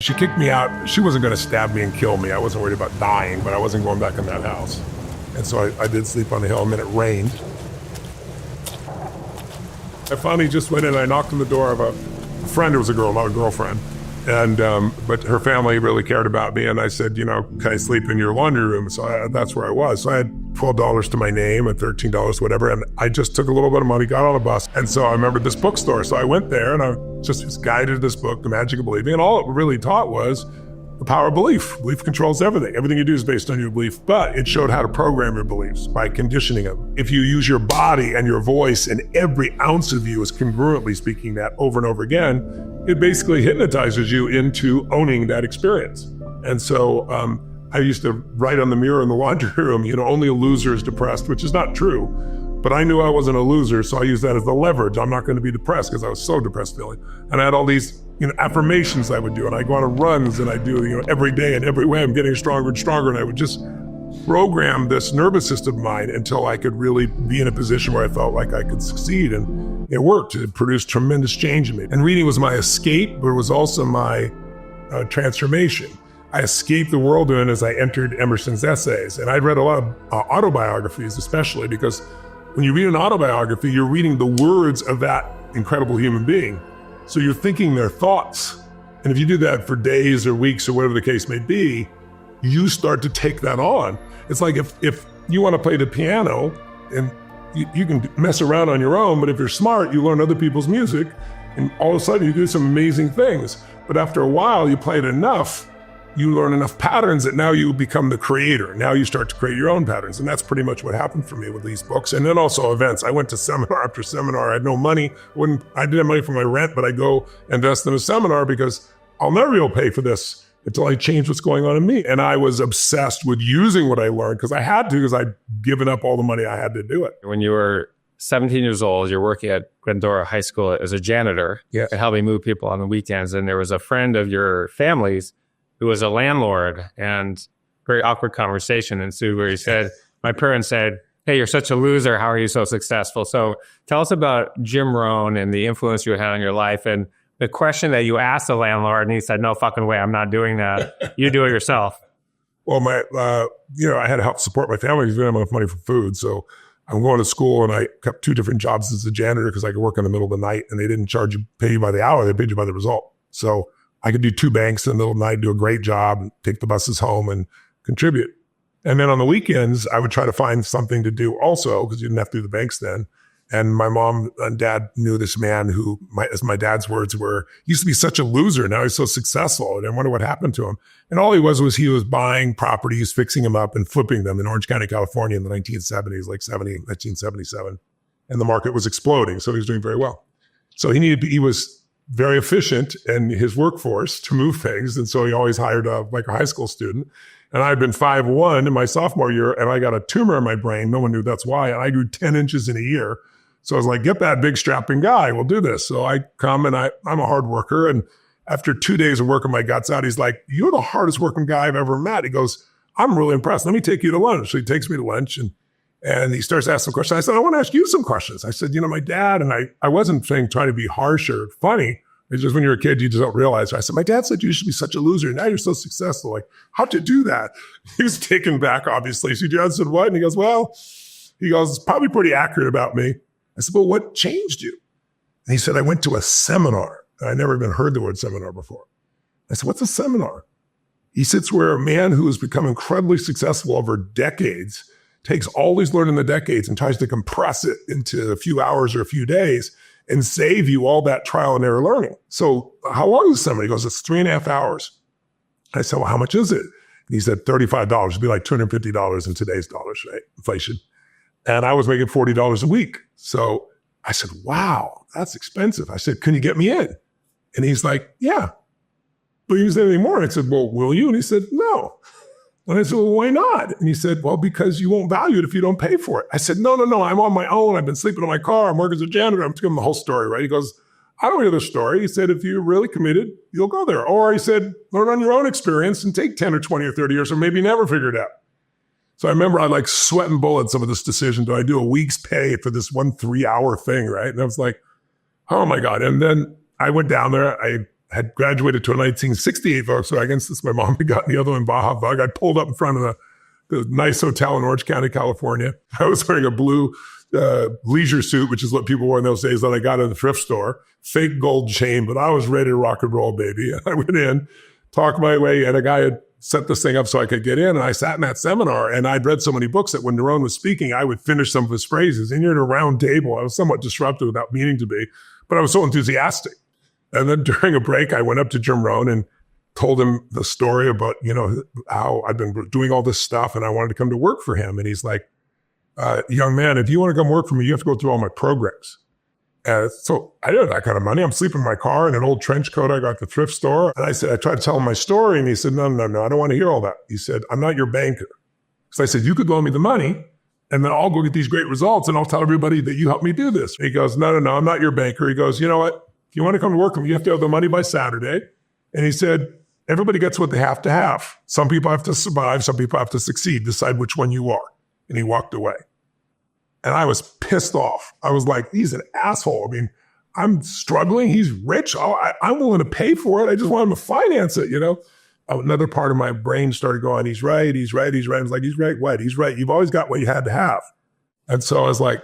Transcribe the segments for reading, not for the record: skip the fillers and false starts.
She kicked me out. She wasn't going to stab me and kill me. I wasn't worried about dying, but I wasn't going back in that house. And so I did sleep on the hill, and then it rained. I finally just went in and I knocked on the door of a friend who was a girl, not a girlfriend. And but her family really cared about me, and I said, can I sleep in your laundry room? So that's where I was. So I had $12 to my name and $13, whatever, and I just took a little bit of money, got on a bus, and so I remembered this bookstore. So I went there, and I just was guided to this book, The Magic of Believing, and all it really taught was the power of belief. Belief controls everything. Everything you do is based on your belief, but it showed how to program your beliefs by conditioning them. If you use your body and your voice, and every ounce of you is congruently speaking that over and over again, it basically hypnotizes you into owning that experience. And so I used to write on the mirror in the laundry room, only a loser is depressed, which is not true. But I knew I wasn't a loser, so I used that as the leverage. I'm not going to be depressed because I was so depressed feeling. And I had all these affirmations I would do, and I'd go on runs, and I do every day and every way I'm getting stronger and stronger, and I would just program this nervous system of mine until I could really be in a position where I felt like I could succeed. And it worked. It produced tremendous change in me. And reading was my escape, but it was also my transformation. I escaped the whirlwind as I entered Emerson's essays. And I'd read a lot of autobiographies, especially because when you read an autobiography, you're reading the words of that incredible human being. So you're thinking their thoughts. And if you do that for days or weeks or whatever the case may be, you start to take that on. It's like if you want to play the piano, and you can mess around on your own, but if you're smart, you learn other people's music, and all of a sudden you do some amazing things. But after a while, you play it enough, you learn enough patterns that now you become the creator. Now you start to create your own patterns. And that's pretty much what happened for me with these books. And then also events. I went to seminar after seminar. I had no money. I didn't have money for my rent, but I go invest in a seminar because I'll never be able to pay for this until I change what's going on in me. And I was obsessed with using what I learned because I had to, because I'd given up all the money I had to do it. When you were 17 years old, you're working at Glendora High School as a janitor, yes, and helping move people on the weekends. And there was a friend of your family's who was a landlord, and very awkward conversation ensued where he said, my parents said, hey, you're such a loser. How are you so successful? So tell us about Jim Rohn and the influence you had on your life, and the question that you asked the landlord, and he said, no fucking way, I'm not doing that. You do it yourself. Well, I had to help support my family because we didn't have enough money for food. So I'm going to school, and I kept 2 different jobs as a janitor because I could work in the middle of the night, and they didn't pay you by the hour. They paid you by the result. So I could do 2 banks in the middle of the night, do a great job, and take the buses home and contribute. And then on the weekends, I would try to find something to do also, because you didn't have to do the banks then. And my mom and dad knew this man who, as my dad's words were, used to be such a loser. Now he's so successful. And I wonder what happened to him. And all he was buying properties, fixing them up, and flipping them in Orange County, California in the 1970s, 1977. And the market was exploding. So he was doing very well. So he was very efficient in his workforce to move things. And so he always hired a high school student. And I had been 5'1" in my sophomore year, and I got a tumor in my brain. No one knew that's why. And I grew 10 inches in a year. So I was like, get that big strapping guy. We'll do this. So I come, and I'm a hard worker. And after 2 days of working my guts out, he's like, you're the hardest working guy I've ever met. He goes, I'm really impressed. Let me take you to lunch. So he takes me to lunch, and he starts asking questions. I said, I want to ask you some questions. I said, my dad, and I wasn't trying to be harsh or funny. It's just when you're a kid, you just don't realize. I said, my dad said you should be such a loser. Now you're so successful. Like, how'd you do that? He was taken back, obviously. So Dad said, what? And he goes, it's probably pretty accurate about me. I said, well, what changed you? And he said, I went to a seminar. I never even heard the word seminar before. I said, what's a seminar? He said, it's where a man who has become incredibly successful over decades takes all he's learned in the decades and tries to compress it into a few hours or a few days and save you all that trial and error learning. So how long is the seminar? He goes, it's 3.5 hours. I said, well, how much is it? And he said, $35. It'd be like $250 in today's dollars, right? Inflation. And I was making $40 a week. So I said, wow, that's expensive. I said, can you get me in? And he's like, yeah. But he didn't say anything more. And I said, well, will you? And he said, no. And I said, well, why not? And he said, well, because you won't value it if you don't pay for it. I said, no, I'm on my own. I've been sleeping in my car. I'm working as a janitor. I'm telling him the whole story, right? He goes, I don't hear the story. He said, if you're really committed, you'll go there. Or he said, learn on your own experience and take 10 or 20 or 30 years, or maybe never figure it out. So I remember I sweating bullets over this decision. Do I do a week's pay for this 1 3-hour thing, right? And I was like, oh my God. And then I went down there. I had graduated to a 1968 Volkswagen since my mom had gotten the other one, Baja Bug. I pulled up in front of the nice hotel in Orange County, California. I was wearing a blue leisure suit, which is what people wore in those days that I got in the thrift store, fake gold chain, but I was ready to rock and roll, baby. And I went in, talked my way, and a guy had set this thing up so I could get in. And I sat in that seminar, and I'd read so many books that when Nerone was speaking, I would finish some of his phrases. And you're at a round table. I was somewhat disruptive without meaning to be, but I was so enthusiastic. And then during a break, I went up to Jim Rohn and told him the story about, how I've been doing all this stuff and I wanted to come to work for him. And he's like, young man, if you want to come work for me, you have to go through all my programs. So I didn't have that kind of money. I'm sleeping in my car in an old trench coat I got at the thrift store. And I tried to tell him my story. And he said, no, I don't want to hear all that. He said, I'm not your banker. So I said, you could loan me the money and then I'll go get these great results and I'll tell everybody that you helped me do this. And he goes, no, I'm not your banker. He goes, you know what? If you want to come to work with me, you have to have the money by Saturday. And he said, everybody gets what they have to have. Some people have to survive. Some people have to succeed. Decide which one you are. And he walked away. And I was pissed off. I was like, he's an asshole. I mean, I'm struggling. He's rich. I'm willing to pay for it. I just want him to finance it, Another part of my brain started going, he's right. I was like, he's right. What? He's right. You've always got what you had to have. And so I was like,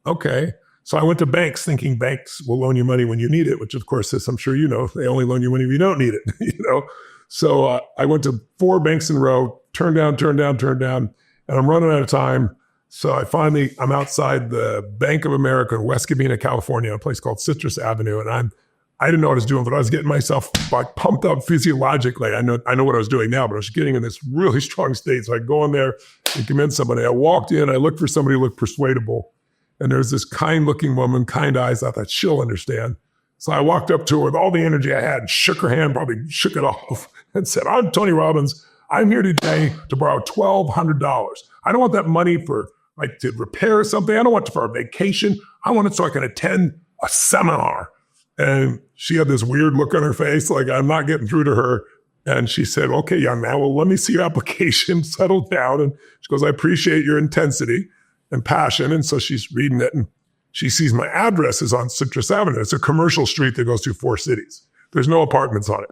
okay. So I went to banks thinking banks will loan you money when you need it, which of course, as I'm sure you know, they only loan you money if you don't need it, So I went to 4 banks in a row, turned down, and I'm running out of time. So I'm outside the Bank of America in West Covina, California, a place called Citrus Avenue. And I didn't know what I was doing, but I was getting myself like pumped up physiologically. I know what I was doing now, but I was getting in this really strong state. So I go in there and convince somebody. I walked in, I looked for somebody who looked persuadable. And there's this kind-looking woman, kind eyes. I thought she'll understand. So I walked up to her with all the energy I had and shook her hand, probably shook it off, and said, I'm Tony Robbins. I'm here today to borrow $1,200. I don't want that money to repair something. I don't want it for a vacation. I want it so I can attend a seminar. And she had this weird look on her face, like I'm not getting through to her. And she said, okay, young man, well, let me see your application, settle down. And she goes, I appreciate your intensity and passion. And so she's reading it and she sees my address is on Citrus Avenue. It's a commercial street that goes through 4 cities. There's no apartments on it.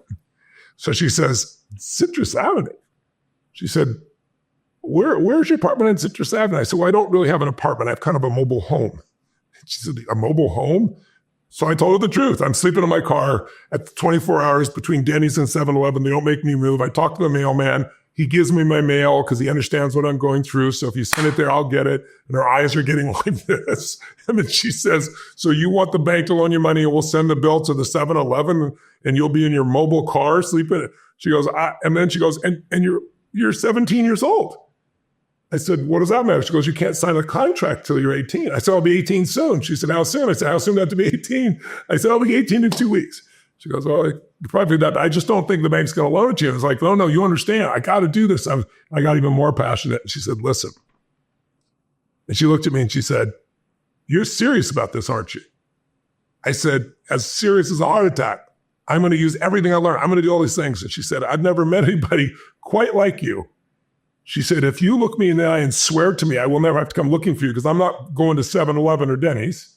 So she says, Citrus Avenue. She said, where's your apartment on Citrus Avenue? I said, well, I don't really have an apartment. I have kind of a mobile home. She said, a mobile home? So I told her the truth. I'm sleeping in my car at 24 hours between Denny's and 7-Eleven. They don't make me move. I talk to the mailman. He gives me my mail because he understands what I'm going through. So if you send it there, I'll get it. And her eyes are getting like this. And then she says, so you want the bank to loan you money and we'll send the bill to the 7-Eleven and you'll be in your mobile car sleeping? She goes, and then she goes, and you're 17 years old. I said, what does that matter? She goes, you can't sign a contract till you're 18. I said, I'll be 18 soon. She said, how soon? I said, how soon do I have to be 18? I said, I'll be 18 in 2 weeks. She goes, well, probably that. I just don't think the bank's going to loan it to you. I was like, no, you understand. I got to do this. I got even more passionate. And she said, listen. And she looked at me and she said, you're serious about this, aren't you? I said, as serious as a heart attack. I'm going to use everything I learned. I'm going to do all these things. And she said, I've never met anybody quite like you. She said, if you look me in the eye and swear to me, I will never have to come looking for you because I'm not going to 7-Eleven or Denny's.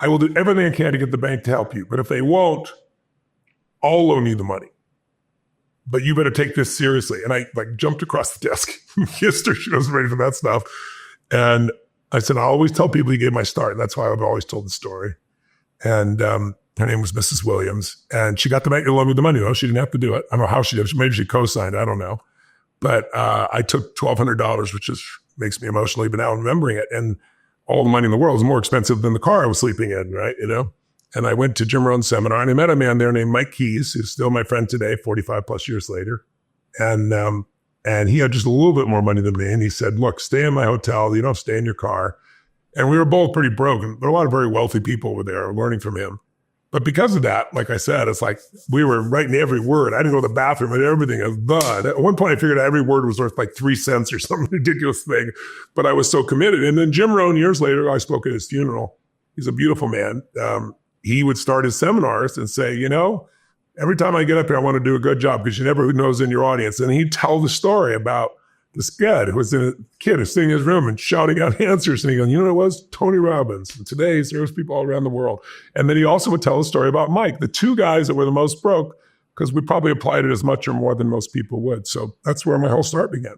I will do everything I can to get the bank to help you. But if they won't, I'll loan you the money. But you better take this seriously. And I jumped across the desk, kissed her. She wasn't ready for that stuff. And I said, I always tell people you gave my start. And that's why I've always told the story. And her name was Mrs. Williams. And she got the bank to loan me the money, though. She didn't have to do it. I don't know how she did. Maybe she co-signed. I don't know. But I took $1,200, which makes me emotionally, but now remembering it. And all the money in the world is more expensive than the car I was sleeping in, right? And I went to Jim Rohn's seminar and I met a man there named Mike Keyes, who's still my friend today, 45 plus years later. And he had just a little bit more money than me. And he said, look, stay in my hotel. You don't stay in your car. And we were both pretty broken. There were a lot of very wealthy people over there learning from him. But because of that, like I said, it's like we were writing every word. I didn't go to the bathroom and everything. At one point, I figured every word was worth like 3 cents or some ridiculous thing. But I was so committed. And then Jim Rohn, years later, I spoke at his funeral. He's a beautiful man. He would start his seminars and say, every time I get up here, I want to do a good job because you never know who's in your audience. And he'd tell the story about this guy who was a kid who's sitting in his room and shouting out answers. And he goes, you know what it was? Tony Robbins. And today he serves people all around the world. And then he also would tell a story about Mike, the two guys that were the most broke, because we probably applied it as much or more than most people would. So that's where my whole start began.